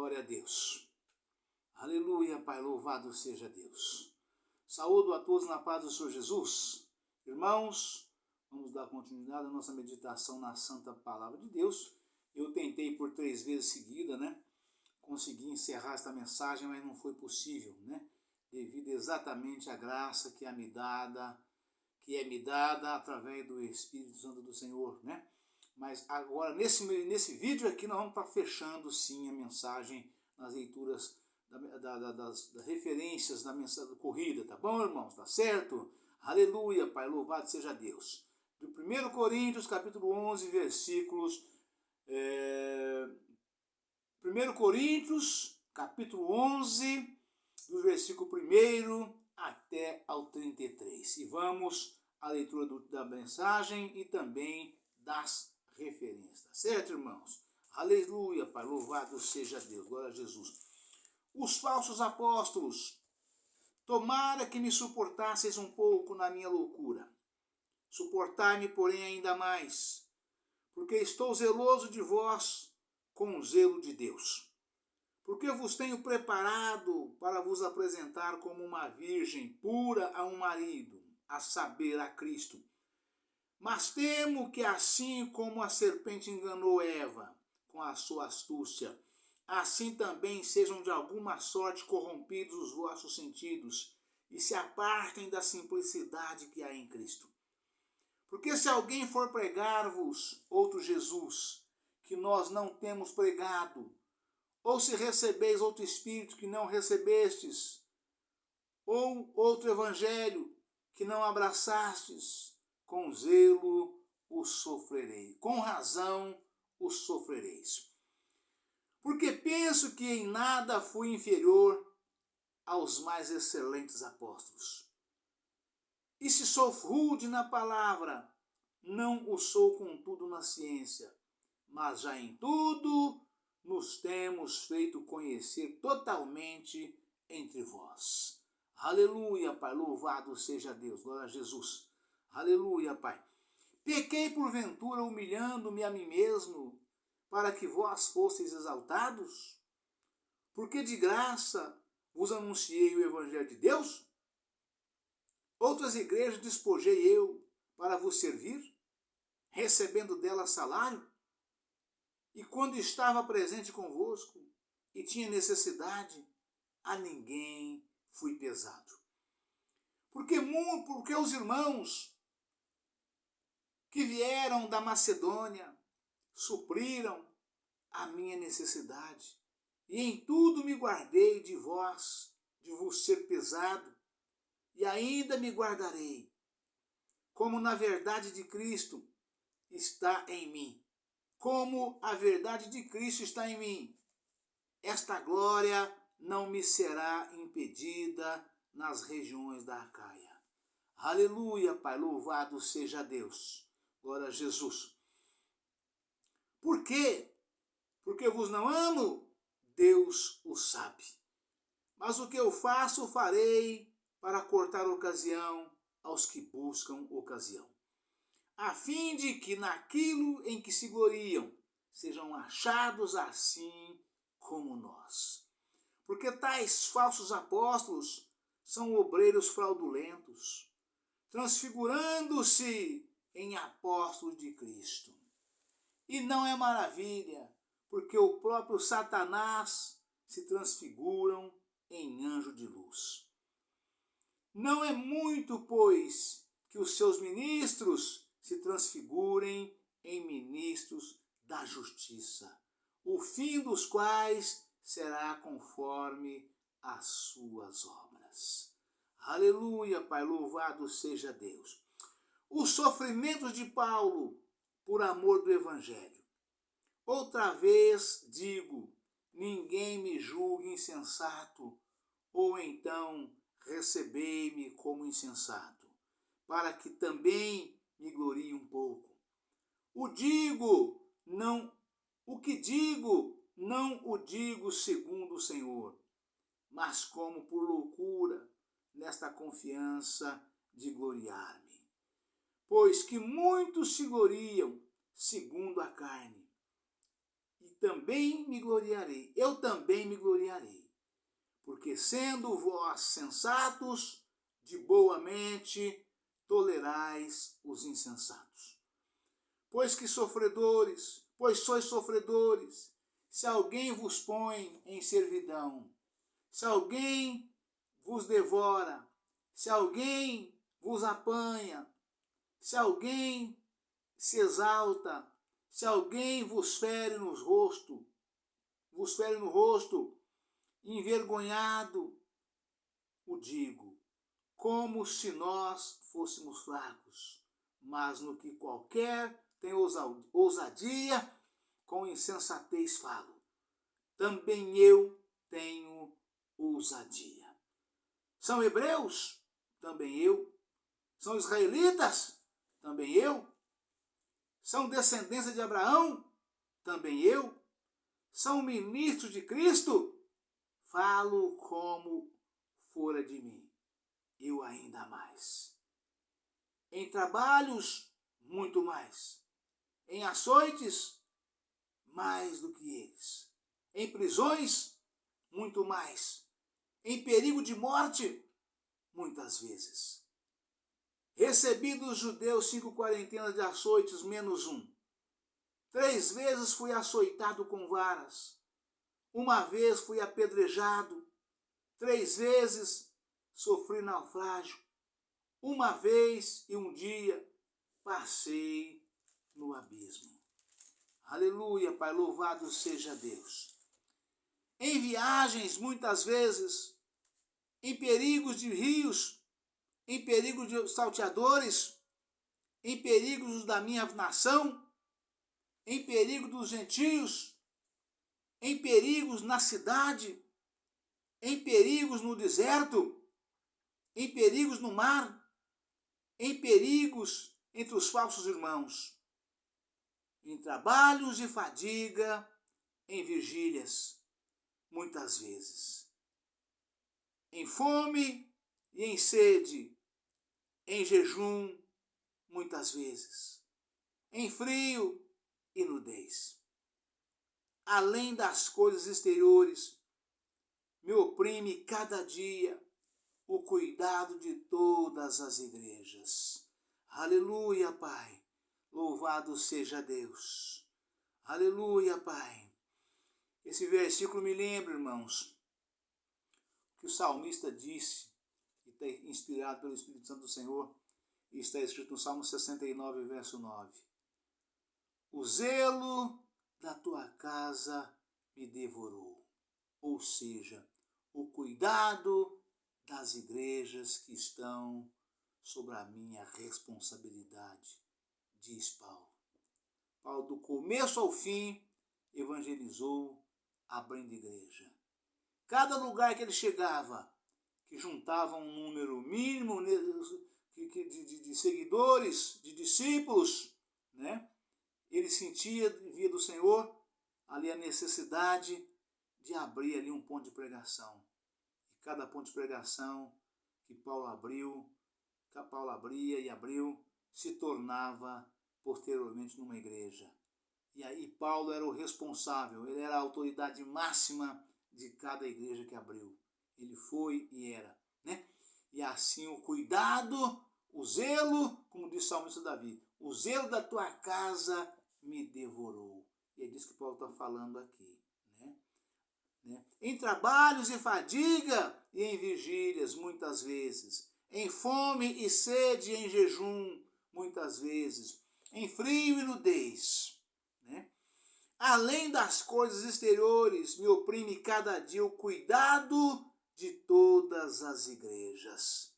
Glória a Deus. Aleluia, Pai, louvado seja Deus. Saúdo a todos na paz do Senhor Jesus. Irmãos, vamos dar continuidade à nossa meditação na Santa Palavra de Deus. Eu tentei por 3 vezes seguida, conseguir encerrar esta mensagem, mas não foi possível, devido exatamente à graça que é me dada através do Espírito Santo do Senhor, Mas agora, nesse vídeo aqui, nós vamos estar fechando, sim, a mensagem nas leituras das referências da mensagem corrida, tá bom, irmãos? Tá certo? Aleluia, Pai, louvado seja Deus. Do 1 Coríntios, capítulo 11, versículos... 1 Coríntios, capítulo 11, do versículo 1 até ao 33. E vamos à leitura da mensagem e também das referências. Tá certo, irmãos? Aleluia, Pai, louvado seja Deus, glória a Jesus. Os falsos apóstolos, tomara que me suportasseis um pouco na minha loucura. Suportai-me, porém, ainda mais, porque estou zeloso de vós com o zelo de Deus. Porque vos tenho preparado para vos apresentar como uma virgem pura a um marido, a saber, a Cristo. Mas temo que assim como a serpente enganou Eva com a sua astúcia, assim também sejam de alguma sorte corrompidos os vossos sentidos e se apartem da simplicidade que há em Cristo. Porque se alguém for pregar-vos outro Jesus, que nós não temos pregado, ou se recebeis outro Espírito que não recebestes, ou outro Evangelho que não abraçastes, com zelo o sofrerei. Com razão o sofrereis. Porque penso que em nada fui inferior aos mais excelentes apóstolos. E se sou rude na palavra, não o sou contudo na ciência, mas já em tudo nos temos feito conhecer totalmente entre vós. Aleluia, Pai, louvado seja Deus, glória a Jesus. Aleluia, Pai. Pequei porventura humilhando-me a mim mesmo, para que vós fosseis exaltados? Porque de graça vos anunciei o Evangelho de Deus? Outras igrejas despojei eu para vos servir, recebendo delas salário? E quando estava presente convosco e tinha necessidade, a ninguém fui pesado. Porque os irmãos que vieram da Macedônia supriram a minha necessidade. E em tudo me guardei de vos ser pesado, e ainda me guardarei, como na verdade de Cristo está em mim. Como a verdade de Cristo está em mim, esta glória não me será impedida nas regiões da Acaia. Aleluia, Pai, louvado seja Deus. Glória a Jesus. Por quê? Porque vos não amo? Deus o sabe. Mas o que eu faço, farei para cortar ocasião aos que buscam ocasião, a fim de que naquilo em que se gloriam sejam achados assim como nós. Porque tais falsos apóstolos são obreiros fraudulentos, transfigurando-se em apóstolos de Cristo. E não é maravilha, porque o próprio Satanás se transfiguram em anjo de luz. Não é muito, pois, que os seus ministros se transfigurem em ministros da justiça, o fim dos quais será conforme as suas obras. Aleluia, Pai, louvado seja Deus. Os sofrimentos de Paulo por amor do Evangelho. Outra vez digo, ninguém me julgue insensato, ou então recebei-me como insensato, para que também me glorie um pouco. O que digo, não o digo segundo o Senhor, mas como por loucura, nesta confiança de gloriar-me. Pois que muitos se gloriam segundo a carne, e também me gloriarei, eu também me gloriarei, porque sendo vós sensatos, de boa mente, tolerais os insensatos. Pois sois sofredores, se alguém vos põe em servidão, se alguém vos devora, se alguém vos apanha, se alguém se exalta, se alguém vos fere no rosto, envergonhado, o digo, como se nós fôssemos fracos, mas no que qualquer tem ousadia, com insensatez falo. Também eu tenho ousadia. São hebreus? Também eu. São israelitas? Também eu. São descendência de Abraão? Também eu. São ministros de Cristo? Falo como fora de mim, eu ainda mais. Em trabalhos, muito mais. Em açoites, mais do que eles. Em prisões, muito mais. Em perigo de morte, muitas vezes. Recebi dos judeus 5 quarentenas de açoites, menos um. 3 vezes fui açoitado com varas. 1 vez fui apedrejado. 3 vezes sofri naufrágio. 1 vez e um dia passei no abismo. Aleluia, Pai, louvado seja Deus. Em viagens, muitas vezes, em perigos de rios, em perigos de salteadores, em perigos da minha nação, em perigo dos gentios, em perigos na cidade, em perigos no deserto, em perigos no mar, em perigos entre os falsos irmãos, em trabalhos de fadiga, em vigílias, muitas vezes, em fome e em sede, em jejum, muitas vezes, em frio e nudez. Além das coisas exteriores, me oprime cada dia o cuidado de todas as igrejas. Aleluia, Pai. Louvado seja Deus. Aleluia, Pai. Esse versículo me lembra, irmãos, que o salmista disse, que está inspirado pelo Espírito Santo do Senhor, e está escrito no Salmo 69, verso 9. O zelo da tua casa me devorou. Ou seja, o cuidado das igrejas que estão sobre a minha responsabilidade, diz Paulo. Paulo, do começo ao fim, evangelizou, abrindo igreja. Cada lugar que ele chegava, que juntava um número mínimo de seguidores, de discípulos, né? Ele sentia, via do Senhor, ali a necessidade de abrir ali um ponto de pregação. E cada ponto de pregação que Paulo abria e abriu, se tornava posteriormente numa igreja. E aí Paulo era o responsável, ele era a autoridade máxima de cada igreja que abriu. Ele foi e era, né? E assim o cuidado, o zelo, como diz o salmista Davi, o zelo da tua casa me devorou. E é disso que Paulo está falando aqui, né? Em trabalhos e fadiga e em vigílias, muitas vezes. Em fome e sede e em jejum, muitas vezes. Em frio e nudez, né? Além das coisas exteriores, me oprime cada dia o cuidado de todas as igrejas.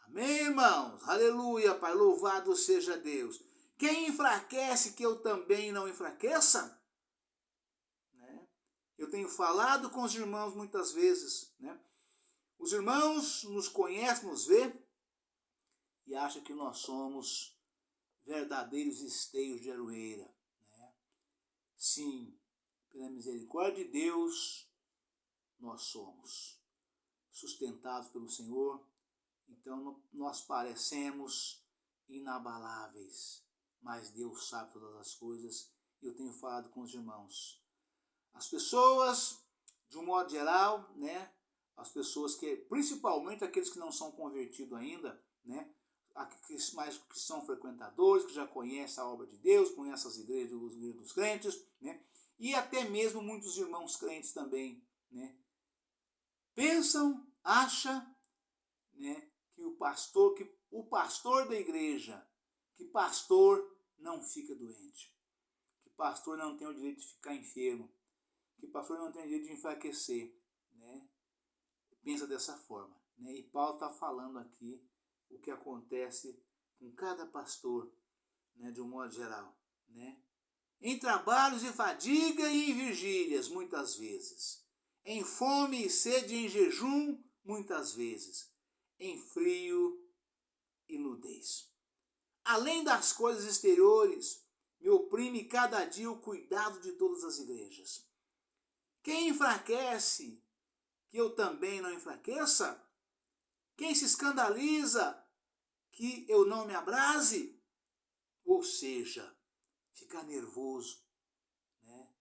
Amém, irmãos? Aleluia, Pai, louvado seja Deus. Quem enfraquece, que eu também não enfraqueça? Né? Eu tenho falado com os irmãos muitas vezes, né? Os irmãos nos conhecem, nos vê e acham que nós somos verdadeiros esteios de aroeira. Né? Sim, pela misericórdia de Deus, nós somos sustentados pelo Senhor. Então nós parecemos inabaláveis, mas Deus sabe todas as coisas. Eu tenho falado com os irmãos, As pessoas, de um modo geral, né, as pessoas que, principalmente aqueles que não são convertidos ainda, né, aqueles mais que são frequentadores, que já conhecem a obra de Deus, conhecem as igrejas dos crentes, né, e até mesmo muitos irmãos crentes também, né, pensam, acham, né, que o pastor da igreja, que pastor não fica doente, que pastor não tem o direito de ficar enfermo, que pastor não tem o direito de enfraquecer, né? Pensa dessa forma, né? E Paulo está falando aqui o que acontece com cada pastor, né, de um modo geral, né? Em trabalhos e fadiga e em vigílias, muitas vezes. Em fome e sede e em jejum, muitas vezes. Em frio e nudez. Além das coisas exteriores, me oprime cada dia o cuidado de todas as igrejas. Quem enfraquece, que eu também não enfraqueça? Quem se escandaliza, que eu não me abrase? Ou seja, ficar nervoso, né?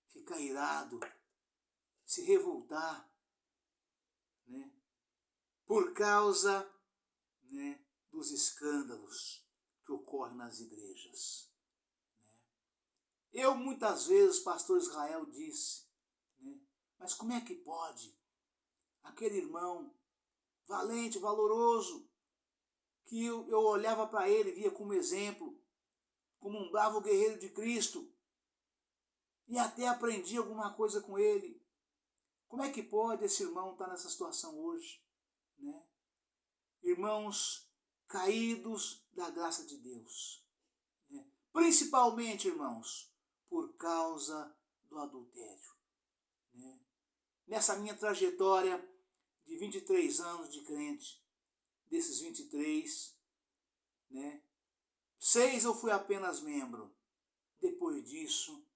Ficar irado, se revoltar, né? Por causa, né, dos escândalos que ocorrem nas igrejas. Né? Eu muitas vezes, pastor Israel disse, né, mas como é que pode aquele irmão valente, valoroso, que eu olhava para ele, via como exemplo, como um bravo guerreiro de Cristo, e até aprendi alguma coisa com ele. Como é que pode esse irmão estar nessa situação hoje? Né? Irmãos caídos da graça de Deus. Né? Principalmente, irmãos, por causa do adultério. Né? Nessa minha trajetória de 23 anos de crente, desses 23, né, 6 eu fui apenas membro. Depois disso,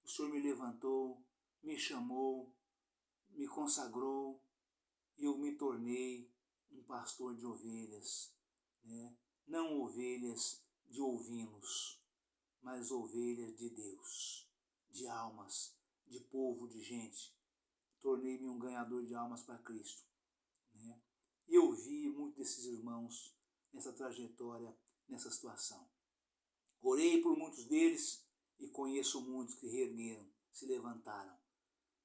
o Senhor me levantou, me chamou, me consagrou e eu me tornei um pastor de ovelhas, né? Não ovelhas de ovinos, mas ovelhas de Deus, de almas, de povo, de gente. Tornei-me um ganhador de almas para Cristo, né? E eu vi muitos desses irmãos nessa trajetória, nessa situação. Orei por muitos deles e conheço muitos que reergueram, se levantaram.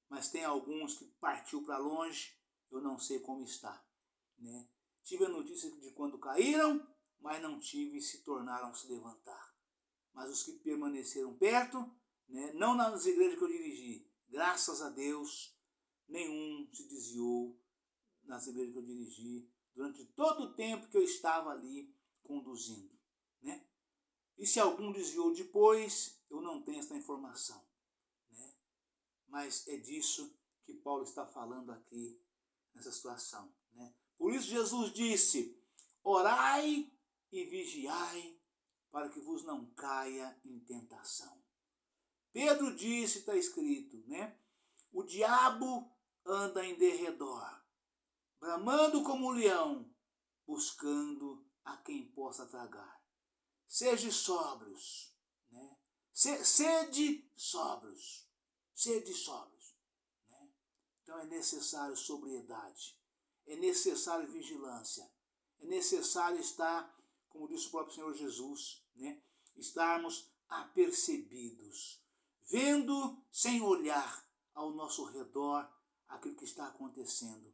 Mas tem alguns que partiu para longe, eu não sei como está. Né? Tive a notícia de quando caíram, mas não tive e se tornaram a se levantar. Mas os que permaneceram perto, né, não nas igrejas que eu dirigi, graças a Deus, nenhum se desviou nas igrejas que eu dirigi, durante todo o tempo que eu estava ali conduzindo. Né? E se algum desviou depois, eu não tenho essa informação. Né? Mas é disso que Paulo está falando aqui, nessa situação. Né? Por isso Jesus disse, orai e vigiai, para que vos não caia em tentação. Pedro disse, está escrito, né? O diabo anda em derredor, bramando como um leão, buscando a quem possa tragar. Sede sóbrios, né? Sede sóbrios, sede sóbrios. Né? Então é necessário sobriedade, é necessário vigilância, é necessário estar, como disse o próprio Senhor Jesus, né? Estarmos apercebidos, vendo sem olhar ao nosso redor aquilo que está acontecendo.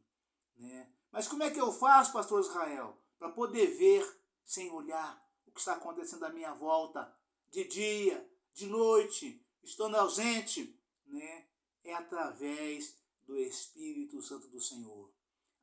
Né? Mas como é que eu faço, pastor Israel, para poder ver sem olhar o que está acontecendo à minha volta, de dia, de noite, estando ausente? Né? É através do Espírito Santo do Senhor,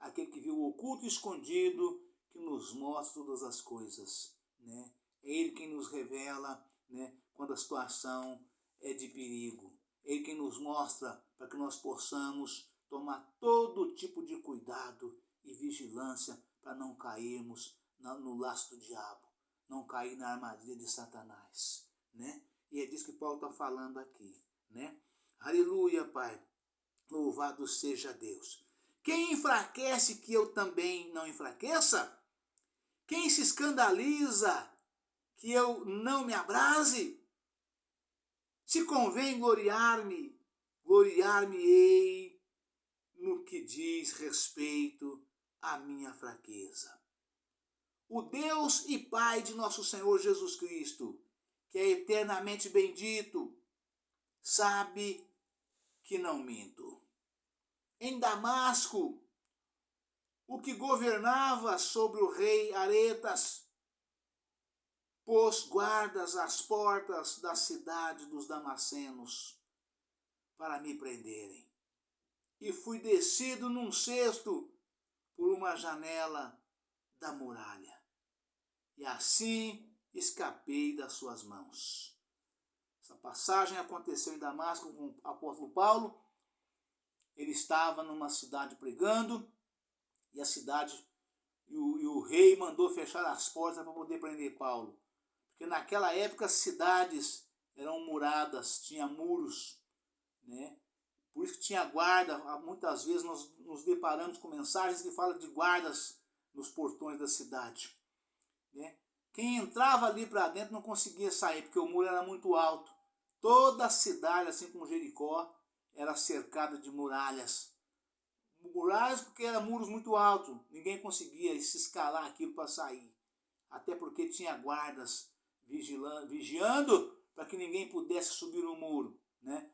aquele que viu o oculto e escondido, que nos mostra todas as coisas. Né? É Ele quem nos revela, né, quando a situação é de perigo. É Ele quem nos mostra para que nós possamos tomar todo tipo de cuidado e vigilância para não cairmos no laço do diabo, não cair na armadilha de Satanás. Né? E é disso que Paulo está falando aqui. Né? Aleluia, Pai. Louvado seja Deus. Quem enfraquece que eu também não enfraqueça? Quem se escandaliza que eu não me abrase? Se convém gloriar-me, gloriar-me-ei no que diz respeito à minha fraqueza. O Deus e Pai de nosso Senhor Jesus Cristo, que é eternamente bendito, sabe que não minto. Em Damasco, o que governava sobre o rei Aretas pôs guardas às portas da cidade dos Damascenos para me prenderem. E fui descido num cesto por uma janela da muralha. E assim escapei das suas mãos. Essa passagem aconteceu em Damasco com o apóstolo Paulo. Ele estava numa cidade pregando e a cidade e o rei mandou fechar as portas para poder prender Paulo. Porque naquela época as cidades eram muradas, tinha muros, né? Por isso que tinha guarda. Muitas vezes nós nos deparamos com mensagens que falam de guardas nos portões da cidade, né? Quem entrava ali para dentro não conseguia sair, porque o muro era muito alto. Toda a cidade, assim como Jericó, era cercada de muralhas. Muralhas porque eram muros muito altos. Ninguém conseguia se escalar aquilo para sair. Até porque tinha guardas vigiando para que ninguém pudesse subir no muro, né?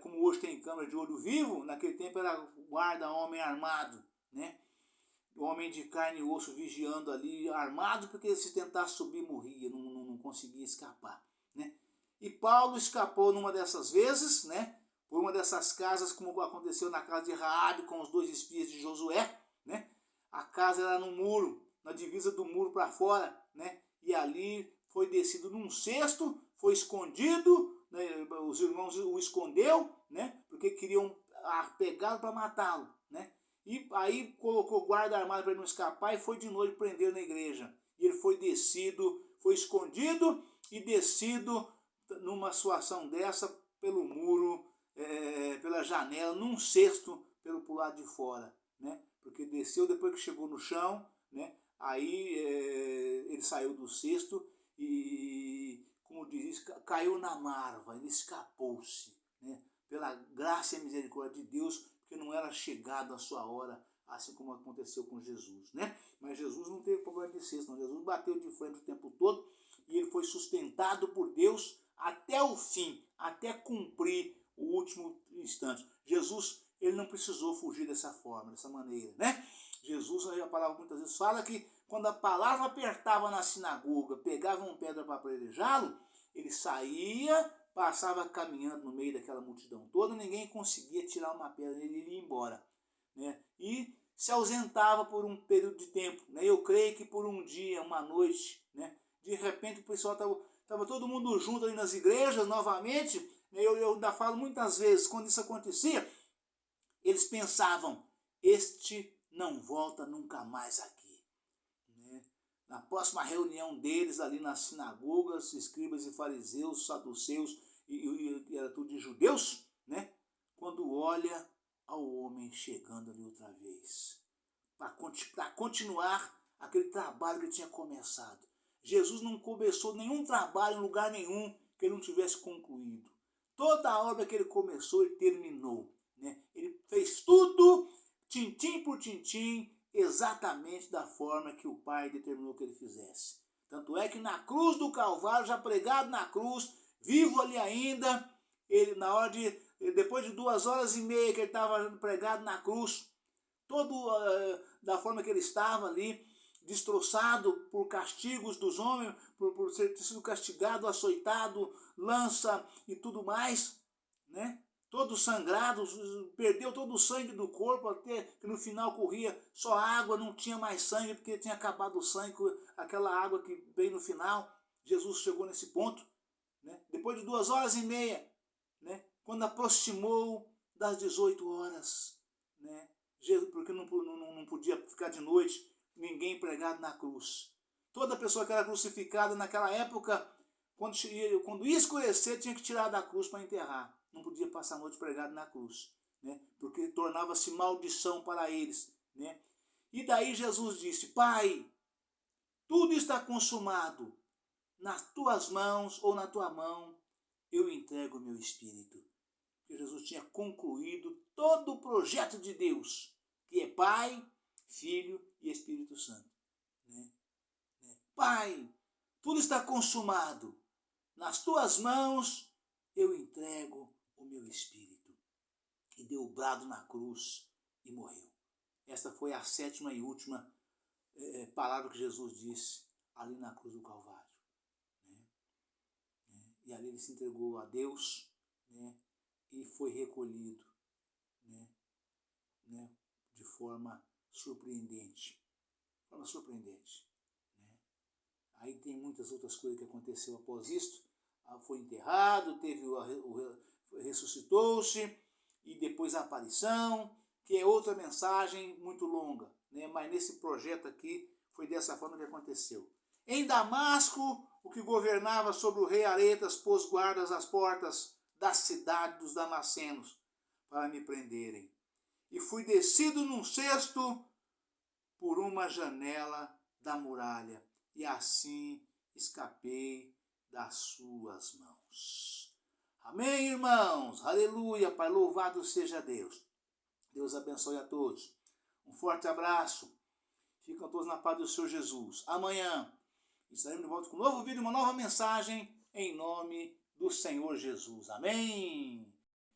Como hoje tem câmera de olho vivo, naquele tempo era guarda homem armado, né? Homem de carne e osso vigiando ali, armado, porque se tentasse subir morria, não conseguia escapar, né? E Paulo escapou numa dessas vezes, né? Por uma dessas casas, como aconteceu na casa de Raabe com os 2 espias de Josué, né? A casa era no muro, na divisa do muro para fora, né? E ali foi descido num cesto, foi escondido, né? Os irmãos o escondeu, né? Porque queriam pegá-lo para matá-lo, né? E aí colocou guarda armado para ele não escapar e foi de noite prender na igreja. E ele foi descido, foi escondido e descido numa situação dessa pelo muro, pela janela, num cesto pelo lado de fora, né? Porque desceu depois que chegou no chão, né? Aí ele saiu do cesto e, como diz, caiu na marva, ele escapou-se, né? Pela graça e misericórdia de Deus, porque não era chegado a sua hora, assim como aconteceu com Jesus, né? Mas Jesus não teve problema de cesto, não. Jesus bateu de frente o tempo todo e ele foi sustentado por Deus até o fim, até cumprir o último instante. Jesus, ele não precisou fugir dessa forma, dessa maneira, né? Jesus, a palavra muitas vezes fala que quando a palavra apertava na sinagoga, pegavam pedra para apedrejá-lo, ele saía, passava caminhando no meio daquela multidão toda, ninguém conseguia tirar uma pedra dele e ele ia embora, né? E se ausentava por um período de tempo, né? Eu creio que por um dia, uma noite, né? De repente o pessoal estava todo mundo junto ali nas igrejas novamente, né? Eu ainda falo muitas vezes, quando isso acontecia, eles pensavam, este não volta nunca mais aqui, né? Na próxima reunião deles ali nas sinagogas, escribas e fariseus, saduceus, e era tudo de judeus, né? Quando olha ao homem chegando ali outra vez, para continuar aquele trabalho que ele tinha começado. Jesus não começou nenhum trabalho em lugar nenhum que ele não tivesse concluído. Toda a obra que ele começou, ele terminou, né? Ele fez tudo, tintim por tintim, exatamente da forma que o Pai determinou que ele fizesse. Tanto é que na cruz do Calvário, já pregado na cruz, vivo ali ainda, ele na hora de, depois de 2 horas e meia que ele estava pregado na cruz, todo da forma que ele estava ali, destroçado por castigos dos homens, por ter sido castigado, açoitado, lança e tudo mais, né? Todo sangrado, perdeu todo o sangue do corpo, até que no final corria só água, não tinha mais sangue, porque tinha acabado o sangue, aquela água que veio no final. Jesus chegou nesse ponto, né? Depois de 2 horas e meia, né? Quando aproximou das 18 horas, né? Porque não podia ficar de noite ninguém pregado na cruz. Toda pessoa que era crucificada naquela época, quando ia escurecer, tinha que tirar da cruz para enterrar. Não podia passar a noite pregado na cruz, né? Porque tornava-se maldição para eles, né? E daí Jesus disse, Pai, tudo está consumado, nas tuas mãos ou na tua mão eu entrego o meu espírito. que Jesus tinha concluído todo o projeto de Deus, que é Pai, Filho e Espírito Santo. Pai, tudo está consumado. Nas tuas mãos eu entrego o meu espírito. E deu o brado na cruz e morreu. Esta foi a sétima e última palavra que Jesus disse ali na cruz do Calvário. E ali ele se entregou a Deus, e foi recolhido, de forma surpreendente. Aí tem muitas outras coisas que aconteceu após isso. Foi enterrado, ressuscitou-se, e depois a aparição, que é outra mensagem muito longa, mas nesse projeto aqui foi dessa forma que aconteceu. Em Damasco, o que governava sobre o rei Aretas pôs guardas às portas da cidade dos Damascenos para me prenderem. E fui descido num cesto por uma janela da muralha, e assim escapei das suas mãos. Amém, irmãos? Aleluia, Pai, louvado seja Deus. Deus abençoe a todos. Um forte abraço. Ficam todos na paz do Senhor Jesus. Amanhã estaremos de volta com um novo vídeo, uma nova mensagem, em nome do Senhor Jesus. Amém?